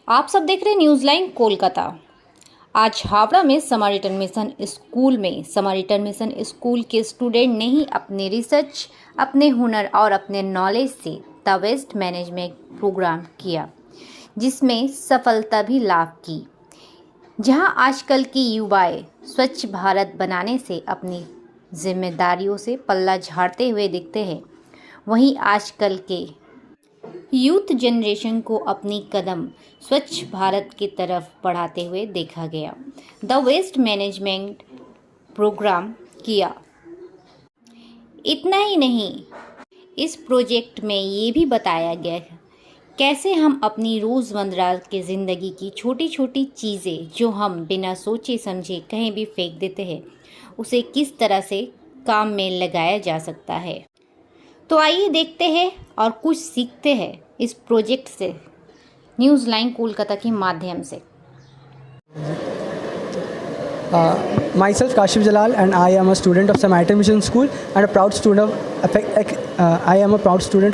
आप सब देख रहे हैं न्यूज़ लाइन कोलकाता। आज हावड़ा में समारिटन मिशन स्कूल के स्टूडेंट ने ही अपने रिसर्च, अपने हुनर और अपने नॉलेज से द वेस्ट मैनेजमेंट प्रोग्राम किया, जिसमें सफलता भी लाभ की। जहां आजकल की युवाएं स्वच्छ भारत बनाने से अपनी जिम्मेदारियों से पल्ला झाड़ते हुए दिखते हैं, वहीं आजकल के यूथ जनरेशन को अपनी कदम स्वच्छ भारत की तरफ बढ़ाते हुए देखा गया। द वेस्ट मैनेजमेंट प्रोग्राम किया। इतना ही नहीं, इस प्रोजेक्ट में ये भी बताया गया है कैसे हम अपनी रोज़मर्रा की ज़िंदगी की छोटी छोटी चीज़ें जो हम बिना सोचे समझे कहीं भी फेंक देते हैं, उसे किस तरह से काम में लगाया जा सकता है। तो आइए देखते हैं और कुछ सीखते हैं इस प्रोजेक्ट से, न्यूज़ लाइन कोलकाता के माध्यम से। Myself Kashif Jalal, and I am a student of Samaritan Mission School and a proud student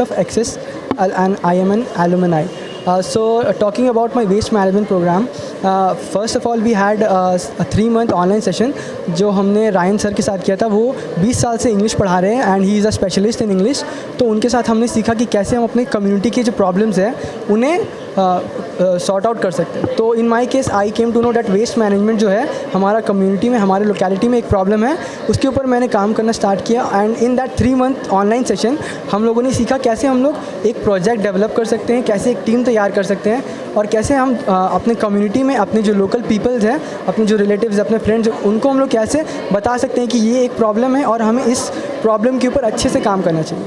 of Access, and I am an alumni. Talking about my waste management program, first of all we had a 3-month online session जो हमने Ryan sir के साथ किया था। वो 20 साल से English पढ़ा रहे हैं and he is a specialist in English. तो उनके साथ हमने सीखा कि कैसे हम अपने कम्युनिटी के जो प्रॉब्लम्स हैं उन्हें सॉर्ट आउट कर सकते हैं। तो in my case I came to know that waste management जो है हमारा कम्युनिटी में, हमारे लोकेलिटी में एक प्रॉब्लम है, उसके ऊपर मैंने काम करना स्टार्ट किया। And in that 3-month online session हम लोगों ने सीखा कैसे हम लोग एक प्रोजेक्ट डेवलप कर सकते हैं, कैसे एक टीम तैयार कर सकते हैं और कैसे हम अपने कम्युनिटी में अपने जो लोकल पीपल्स हैं, अपने जो रिलेटिव्स, अपने फ्रेंड्स, उनको हम लोग कैसे बता सकते हैं कि ये एक प्रॉब्लम है और हमें इस प्रॉब्लम के ऊपर अच्छे से काम करना चाहिए।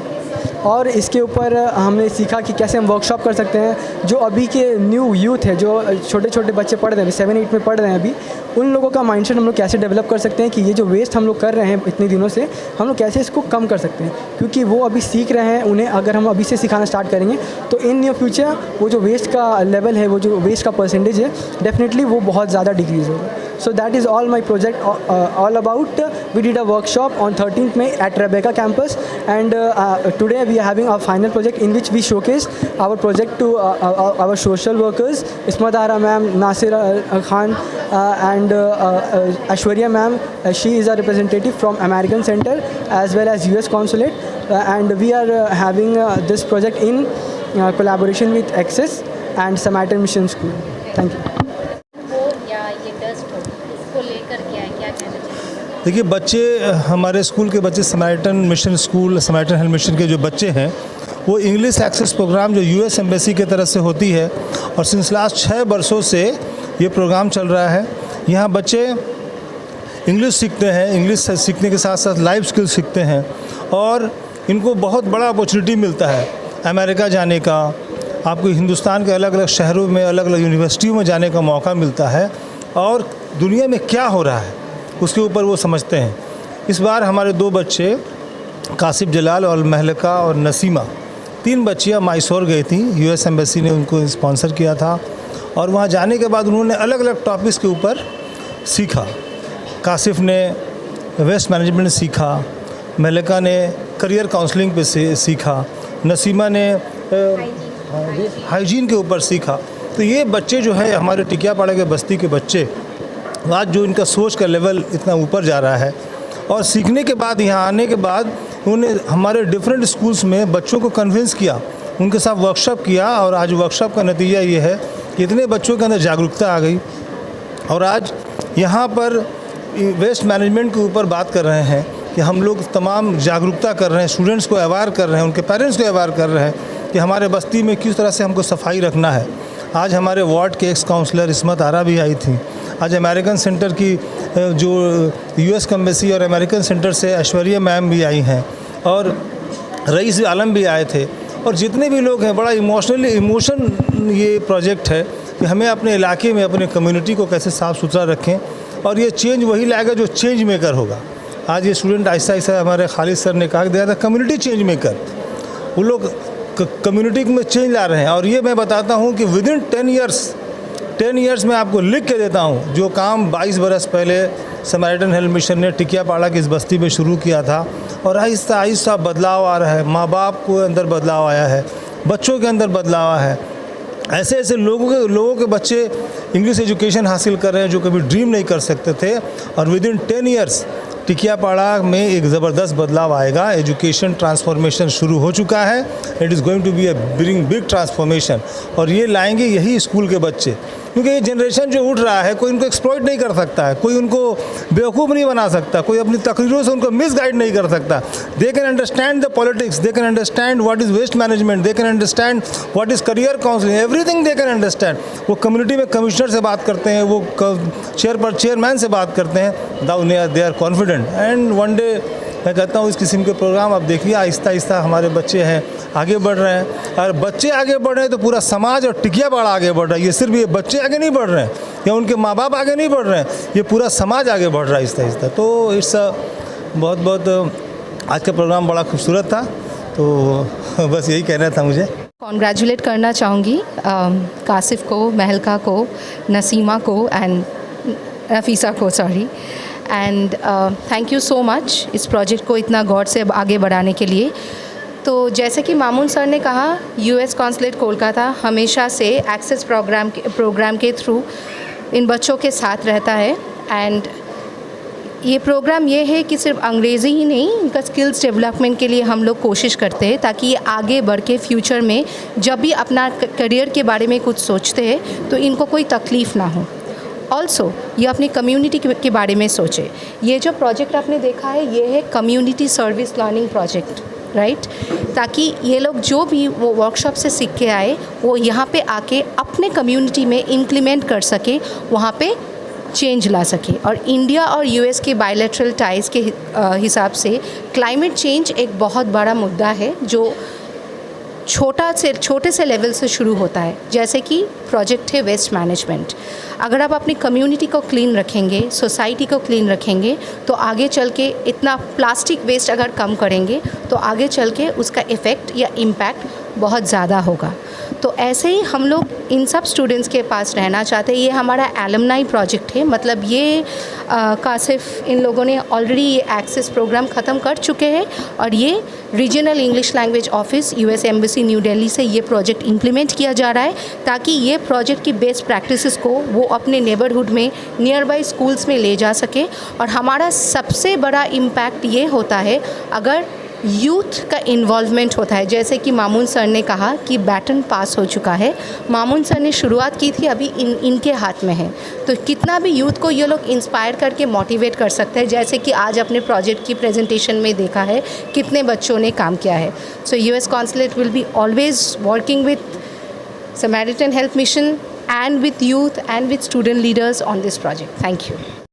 और इसके ऊपर हमने सीखा कि कैसे हम वर्कशॉप कर सकते हैं। जो अभी के न्यू यूथ है, जो छोटे छोटे बच्चे पढ़ रहे हैं, 7-8 में पढ़ रहे हैं अभी, उन लोगों का माइंडसेट हम लोग कैसे डेवलप कर सकते हैं कि ये जो वेस्ट हम लोग कर रहे हैं इतने दिनों से, हम लोग कैसे इसको कम कर सकते हैं। क्योंकि वो अभी सीख रहे हैं, उन्हें अगर हम अभी से सिखाना स्टार्ट करेंगे तो इन नियर फ्यूचर वो जो वेस्ट का लेवल है, वो जो वेस्ट का परसेंटेज है, डेफिनेटली वो बहुत ज़्यादा डिक्रीज़ होगा। So that is all my project all about. We did a workshop on 13th May at Rebecca campus, and today we are having our final project in which we showcase our project to our social workers, Ismat Ara ma'am, Nasir Khan, and Ashwarya ma'am. She is a representative from American Center as well as US Consulate, and we are having this project in collaboration with Access and Samaritan Mission School. Thank you. देखिए, बच्चे, हमारे school के बच्चे, Samaritan mission school, Samaritan health mission के जो बच्चे हैं, वो इंग्लिश एक्सेस प्रोग्राम जो यूएस एम्बेसी की तरफ से होती है और सिंस लास्ट 6 वर्षों से ये प्रोग्राम चल रहा है। यहाँ बच्चे इंग्लिश सीखते हैं, इंग्लिश सीखने के साथ साथ लाइफ स्किल्स सीखते हैं और इनको बहुत बड़ा अपॉर्चुनिटी मिलता है अमेरिका जाने का। आपको हिंदुस्तान के अलग अलग शहरों में, अलग अलग यूनिवर्सिटियों में जाने का मौका मिलता है और दुनिया में क्या हो रहा है उसके ऊपर वो समझते हैं। इस बार हमारे 2 बच्चे, कासिफ जलाल और महलका और नसीमा, 3 बच्चियाँ मैसूर गई थी। यूएस एम्बेसी ने उनको स्पॉन्सर किया था और वहाँ जाने के बाद उन्होंने अलग अलग टॉपिक्स के ऊपर सीखा। कासिफ ने वेस्ट मैनेजमेंट सीखा, महलका ने करियर काउंसलिंग पे सीखा, नसीमा ने हाइजीन के ऊपर सीखा। तो ये बच्चे जो है हमारे टिकियापाड़ा के बस्ती के बच्चे, आज जो इनका सोच का लेवल इतना ऊपर जा रहा है और सीखने के बाद, यहाँ आने के बाद उन्होंने हमारे डिफरेंट स्कूल्स में बच्चों को कन्विंस किया, उनके साथ वर्कशॉप किया और आज वर्कशॉप का नतीजा ये है कि इतने बच्चों के अंदर जागरूकता आ गई और आज यहाँ पर वेस्ट मैनेजमेंट के ऊपर बात कर रहे हैं कि हम लोग तमाम जागरूकता कर रहे हैं, स्टूडेंट्स को अवेयर कर रहे हैं, उनके पेरेंट्स को अवेयर कर रहे हैं कि हमारे बस्ती में किस तरह से हमको सफाई रखना है। आज हमारे वार्ड के एक्स काउंसलर इस्मत आरा भी आई थी। आज अमेरिकन सेंटर की जो यूएस एम्बेसी और अमेरिकन सेंटर से ऐश्वर्या मैम भी आई हैं और रईस आलम भी आए थे और जितने भी लोग हैं, बड़ा इमोशन ये प्रोजेक्ट है कि हमें अपने इलाके में, अपने कम्युनिटी को कैसे साफ़ सुथरा रखें और ये चेंज वही लाएगा जो चेंज मेकर होगा। आज ये स्टूडेंट आहिस्ता आहिस्ता, हमारे खालिद सर ने कहा दिया था कम्युनिटी चेंज मेकर, वो लोग कम्युनिटी में चेंज ला रहे हैं। और ये मैं बताता हूँ कि विदिन 10 ईयर्स में आपको लिख के देता हूँ, जो काम 22 बरस पहले समैरिटन हेल्थ मिशन ने टिकियापाड़ा की इस बस्ती में शुरू किया था और आहिस्ता आहिस्ता बदलाव आ रहा है। माँ बाप को अंदर बदलाव आया है, बच्चों के अंदर बदलाव आया है ऐसे ऐसे लोगों के बच्चे इंग्लिश एजुकेशन हासिल कर रहे हैं जो कभी ड्रीम नहीं कर सकते थे, और विद इन 10 ईयर्स टिकियापाड़ा में एक ज़बरदस्त बदलाव आएगा। एजुकेशन ट्रांसफॉर्मेशन शुरू हो चुका है। It is going to be a big transformation, और ये लाएंगे यही स्कूल के बच्चे, क्योंकि ये जनरेशन जो उठ रहा है कोई उनको एक्सप्लॉइट नहीं कर सकता है, कोई उनको बेवकूफ़ नहीं बना सकता, कोई अपनी तकरीरों से उनको मिसगाइड नहीं कर सकता। They can understand the politics, they can understand what is waste management, they can understand what is career counselling, everything they can understand. वो कम्युनिटी में कमिश्नर से बात करते हैं, वो चेयरमैन से बात करते हैं, though they are confident. And one day मैं कहता हूँ इस किस्म के प्रोग्राम आप देखिए, आहिस्ता आहिस्ता हमारे बच्चे हैं आगे बढ़ रहे हैं, और बच्चे आगे बढ़ रहे हैं तो पूरा समाज और टिकियापाड़ा आगे बढ़ रहा है। ये सिर्फ ये बच्चे आगे नहीं बढ़ रहे हैं या उनके माँ बाप आगे नहीं बढ़ रहे हैं, ये पूरा समाज आगे बढ़ रहा है आहिस्ता आहिस्ता। तो इट्स बहुत आज का प्रोग्राम बड़ा खूबसूरत था, तो बस यही कहना था मुझे। कॉन्ग्रेचुलेट करना चाहूँगी कासिफ को, महलका को, नसीमा को एंड नफीसा को, sorry, and thank you so much इस प्रोजेक्ट को इतना गौर से आगे बढ़ाने के लिए। तो जैसे कि मामून सर ने कहा, यूएस कॉन्सुलेट कोलकाता हमेशा से एक्सेस प्रोग्राम के थ्रू इन बच्चों के साथ रहता है। एंड ये प्रोग्राम ये है कि सिर्फ अंग्रेज़ी ही नहीं, इनका स्किल्स डेवलपमेंट के लिए हम लोग कोशिश करते हैं ताकि ये आगे बढ़ के फ्यूचर में जब भी अपना करियर के बारे में कुछ सोचते हैं तो इनको कोई तकलीफ़ ना हो। ऑल्सो ये अपनी कम्युनिटी के बारे में सोचे। ये जो प्रोजेक्ट आपने देखा है ये है community service learning project, right, ताकि ये लोग जो भी वो वर्कशॉप से सीख के आए वो यहाँ पे आके अपने कम्युनिटी में इम्प्लीमेंट कर सके, वहाँ पे चेंज ला सके। और इंडिया और यूएस के बायलैटरल टाइज़ के हिसाब से क्लाइमेट चेंज एक बहुत बड़ा मुद्दा है जो छोटे से लेवल से शुरू होता है। जैसे कि प्रोजेक्ट है वेस्ट मैनेजमेंट। अगर आप अपनी कम्युनिटी को क्लीन रखेंगे, सोसाइटी को क्लीन रखेंगे, तो आगे चल के इतना प्लास्टिक वेस्ट अगर कम करेंगे तो आगे चल के उसका इफ़ेक्ट या इम्पैक्ट बहुत ज़्यादा होगा। तो ऐसे ही हम लोग इन सब स्टूडेंट्स के पास रहना चाहते हैं। ये हमारा एलुमनाई प्रोजेक्ट है, मतलब ये कासिफ इन लोगों ने ऑलरेडी ये एक्सेस प्रोग्राम ख़त्म कर चुके हैं और ये regional English language office US embassy new Delhi से ये प्रोजेक्ट इम्प्लीमेंट किया जा रहा है ताकि ये प्रोजेक्ट की बेस्ट प्रैक्टिसेस को वो अपने नेबरहुड में नियर बाई स्कूल्स में ले जा सके। और हमारा सबसे बड़ा इम्पैक्ट ये होता है अगर यूथ का इन्वॉल्वमेंट होता है। जैसे कि मामून सर ने कहा कि बैटन पास हो चुका है, मामून सर ने शुरुआत की थी, अभी इनके हाथ में है। तो कितना भी यूथ को ये लोग इंस्पायर करके मोटिवेट कर सकते हैं, जैसे कि आज अपने प्रोजेक्ट की प्रेजेंटेशन में देखा है कितने बच्चों ने काम किया है। So US consulate will be always working with Samaritan Health Mission and with youth and with student leaders on this project. Thank you.